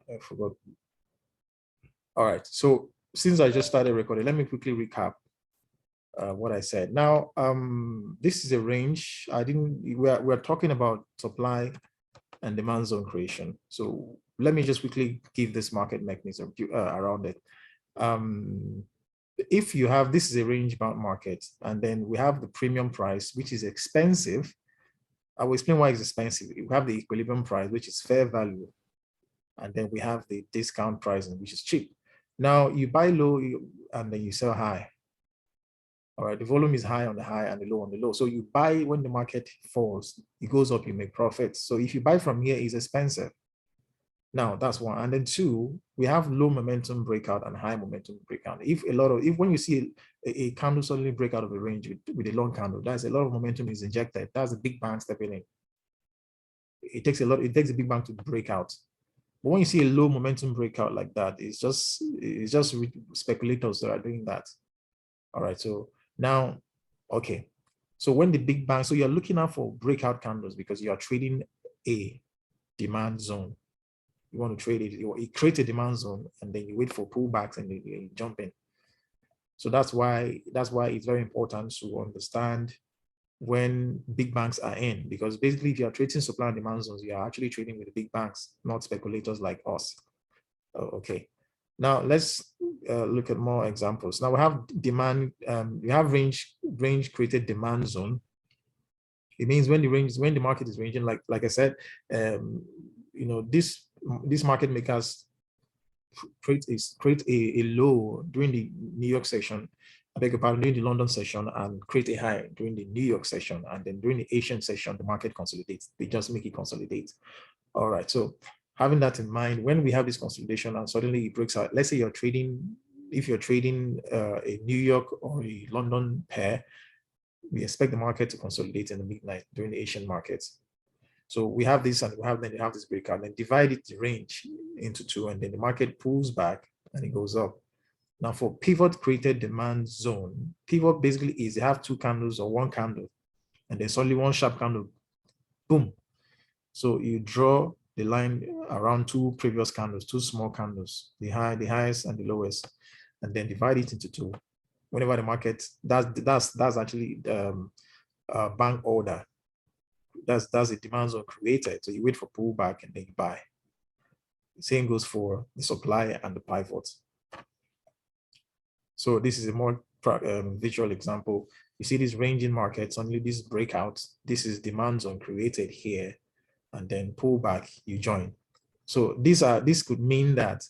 I forgot. All right. So since I just started recording, let me quickly recap what I said. Now, this is a range. We're talking about supply and demand zone creation. So let me just quickly give this market mechanism around it. If you have, this is a range bound market, and then we have the premium price, which is expensive. I will explain why it's expensive. We have the equilibrium price, which is fair value. And then we have the discount pricing, which is cheap. Now you buy low and then you sell high. All right, the volume is high on the high and the low on the low. So you buy when the market falls, it goes up, you make profits. So if you buy from here, it's expensive. Now that's one. And then two, we have low momentum breakout and high momentum breakout. If when you see a candle suddenly break out of a range with a long candle, that's a lot of momentum is injected. That's a big bang stepping in. It takes a big bang to break out. But when you see a low momentum breakout like that, it's just speculators that are doing that. All right, so now, okay. So when the big bang, so you're looking out for breakout candles because you are trading a demand zone. You want to trade it, you create a demand zone and then you wait for pullbacks and you jump in. So that's why it's very important to understand when big banks are in, because basically if you are trading supply and demand zones, you are actually trading with the big banks, not speculators like us. Okay, now let's look at more examples. Now we have demand, we have range created demand zone. It means when the market is ranging, like I said, you know, this market makers create a low during the New York session, I beg your pardon, during the London session, and create a high during the New York session, and then during the Asian session, the market consolidates. They just make it consolidate. All right, so having that in mind, when we have this consolidation and suddenly it breaks out, let's say you're trading, if you're trading a New York or a London pair, we expect the market to consolidate in the midnight during the Asian markets. So we have this and then you have this breakout, and divide it, the range into two, and then the market pulls back and it goes up. Now for pivot created demand zone, pivot basically is you have two candles or one candle, and there's only one sharp candle, boom. So you draw the line around two previous candles, two small candles, the highest and the lowest, and then divide it into two. Whenever the market, that's actually bank order. That's a demand zone created. So you wait for pullback and then you buy. The same goes for the supply and the pivot. So this is a more visual example. You see these ranging markets, only these breakouts. This is demand zone created here, and then pullback, you join. So this could mean that,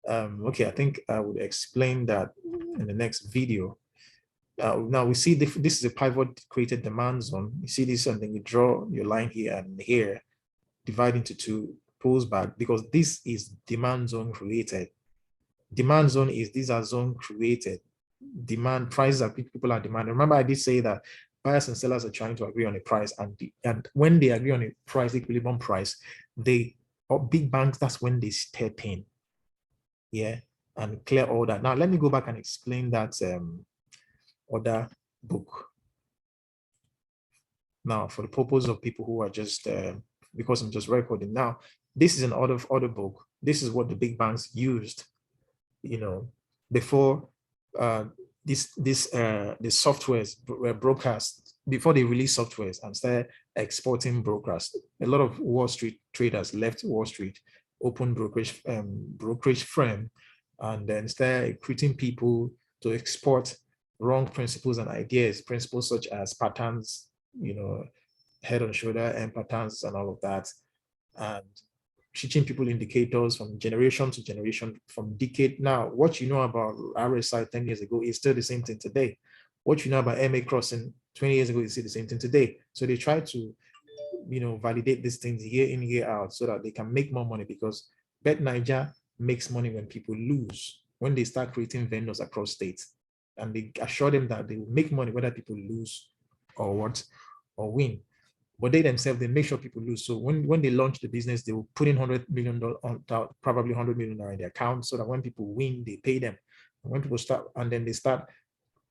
okay, I think I would explain that in the next video. Now we see this is a pivot created demand zone. You see this, and then you draw your line here and here, divide into two, pulls back, because this is demand zone created. Demand zone is, these are zone created. Demand prices are people are demanding. Remember, I did say that buyers and sellers are trying to agree on a price, and when they agree on a price, equilibrium price, big banks, that's when they step in, yeah, and clear all that. Now let me go back and explain that order book. Now, for the purpose of people who are just because I'm just recording now, this is an order book. This is what the big banks used, you know, before the softwares were broadcast, before they released softwares and started exporting brokers. A lot of Wall Street traders left Wall Street, opened brokerage firm, and then started recruiting people to export wrong principles and ideas, principles such as patterns, you know, head and shoulder and patterns and all of that, and teaching people indicators from generation to generation, from decade. Now, what you know about RSI 10 years ago is still the same thing today. What you know about MA crossing 20 years ago is still the same thing today. So they try to, you know, validate these things year in, year out so that they can make more money, because Bet Niger makes money when people lose, when they start creating vendors across states. And they assure them that they will make money whether people lose or what, or win. But they themselves, they make sure people lose. So when they launch the business, they will put in $100 million, probably $100 million in their account, so that when people win, they pay them. And when people start, and then they start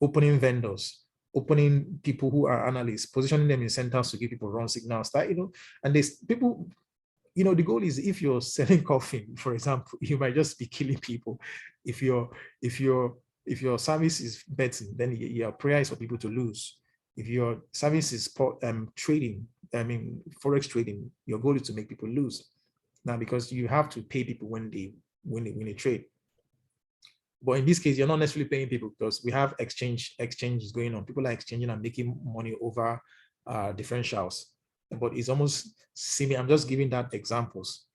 opening vendors, opening people who are analysts, positioning them in centers to give people wrong signals, that, you know, and people, the goal is if you're selling coffee, for example, you might just be killing people. If your service is betting, then your prayer is for people to lose. If your service is trading, forex trading, your goal is to make people lose. Now, because you have to pay people when they trade. But in this case, you're not necessarily paying people because we have exchanges going on. People are exchanging and making money over differentials. But it's almost similar. I'm just giving that examples,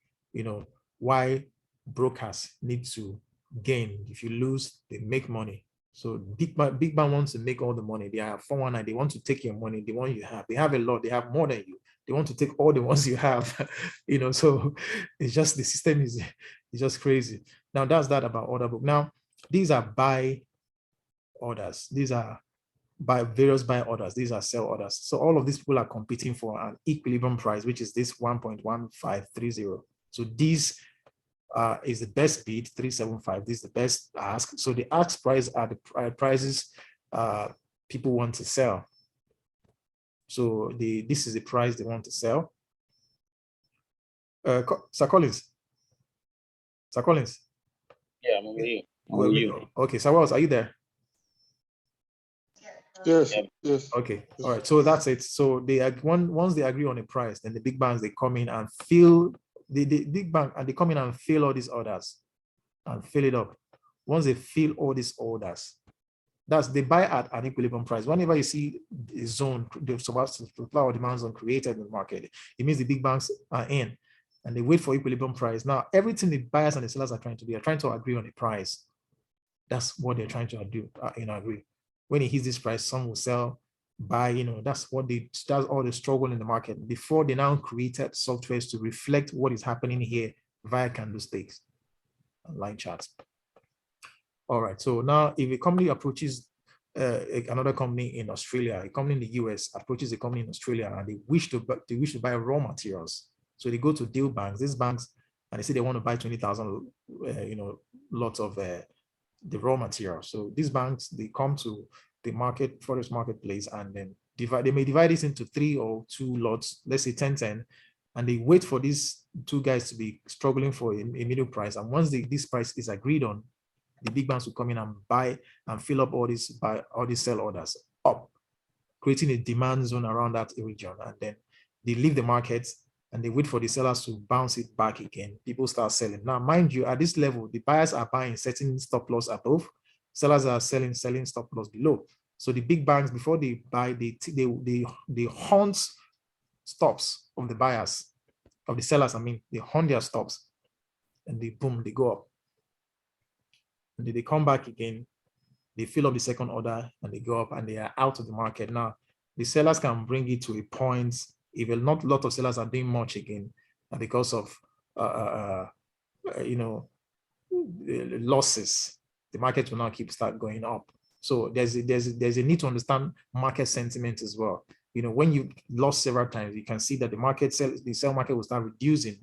why brokers need to gain. If you lose, they make money. So big bank wants to make all the money. They have 419. They want to take your money. The one you have. They have a lot. They have more than you. They want to take all the ones you have. So it's just the system is just crazy. Now that's that about order book. Now these are buy orders. These are various buy orders. These are sell orders. So all of these people are competing for an equilibrium price, which is this 1.1530. So this is the best bid, 375. This is the best ask. So the ask price are the prices people want to sell. So this is the price they want to sell. Sir Collins. Sir Collins. Yeah, I'm with you. Okay, Sir Wells, are you there? Yes, yes. Okay, all right. So that's it. So once they agree on a price, then the big banks, they come in and fill the big bank, and they come in and fill all these orders and fill it up. Once they fill all these orders, they buy at an equilibrium price. Whenever you see a zone, the supply or demand zone created in the market, it means the big banks are in and they wait for equilibrium price. Now, everything the buyers and the sellers are trying to do, are trying to agree on a price. That's what they're trying to do, agree. When it hits this price, some will sell, buy, that's all the struggle in the market before they now created softwares to reflect what is happening here via candlesticks and line charts. All right, so now if a company approaches another company in Australia, a company in the US approaches a company in Australia, and they wish to buy raw materials. So they go to deal banks, these banks, and they say they want to buy 20,000, lots of the raw material. So these banks, they come to the forex marketplace, and then they may divide this into 3 or 2 lots, let's say 10, and they wait for these 2 guys to be struggling for a middle price. And once this price is agreed on, the big banks will come in and buy and fill up all these sell orders up, creating a demand zone around that region. And then they leave the market and they wait for the sellers to bounce it back again. People start selling. Now, mind you, at this level, the buyers are buying setting stop loss above, sellers are selling stop loss below. So the big banks, before they buy, they hunt stops of the buyers, of the sellers. They hunt their stops, and they go up. And then they come back again, they fill up the second order, and they go up, and they are out of the market. Now, the sellers can bring it to a point, if not a lot of sellers are doing much again, and because of losses, the market will now start going up. So there's a need to understand market sentiment as well. When you lost several times, you can see that the sell market will start reducing.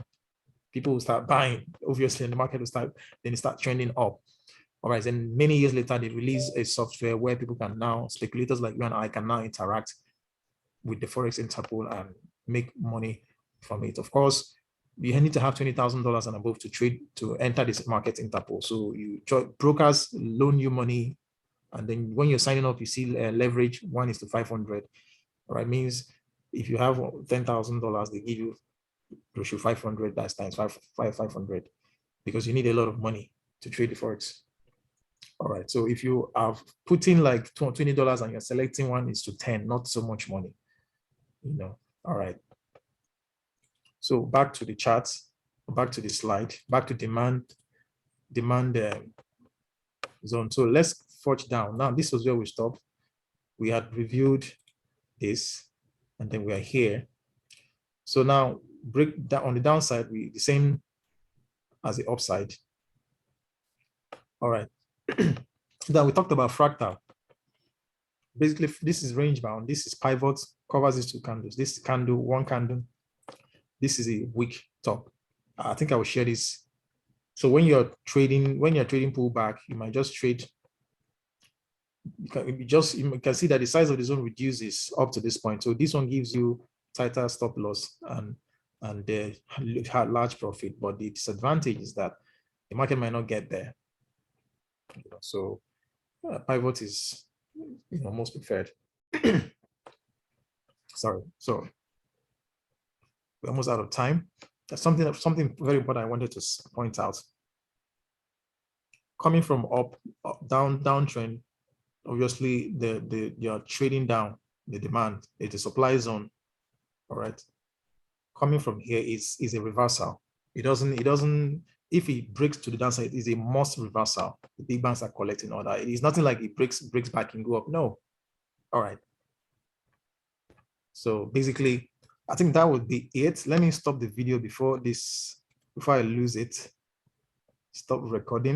People will start buying, obviously, and the market will start trending up. All right, and many years later, they release a software where people can now, speculators like you and I, can now interact with the Forex Interpol and make money from it. Of course, you need to have $20,000 and above to enter this market Interpol. So brokers loan you money, and then when you're signing up, you see leverage 1:500. All right, means if you have $10,000, they give you ratio 500. That's times 500, because you need a lot of money to trade the Forex. All right, so if you are putting like $20 and you're selecting 1:10, not so much money, all right. So back to the charts, back to the slide, back to demand zone. So let's forge down. Now, this was where we stopped. We had reviewed this, and then we are here. So now break down on the downside, the same as the upside. All right. Then we talked about fractal. Basically, this is range bound. This is pivot, covers these 2 candles. This candle, 1 candle. This is a weak top. I think I will share this. So when you're trading pullback, you might just trade. You can see that the size of the zone reduces up to this point. So this one gives you tighter stop loss, and and they had large profit, but the disadvantage is that the market might not get there. So pivot is most preferred. Sorry, so we're almost out of time. That's something very important I wanted to point out. Coming from up, downtrend, obviously you're trading down the demand. It's a supply zone. All right. Coming from here is a reversal. It doesn't, if it breaks to the downside, it's a must reversal. The big banks are collecting order. It is nothing like it breaks back and go up. No. All right. So basically, I think that would be it. Let me stop the video before I lose it. Stop recording.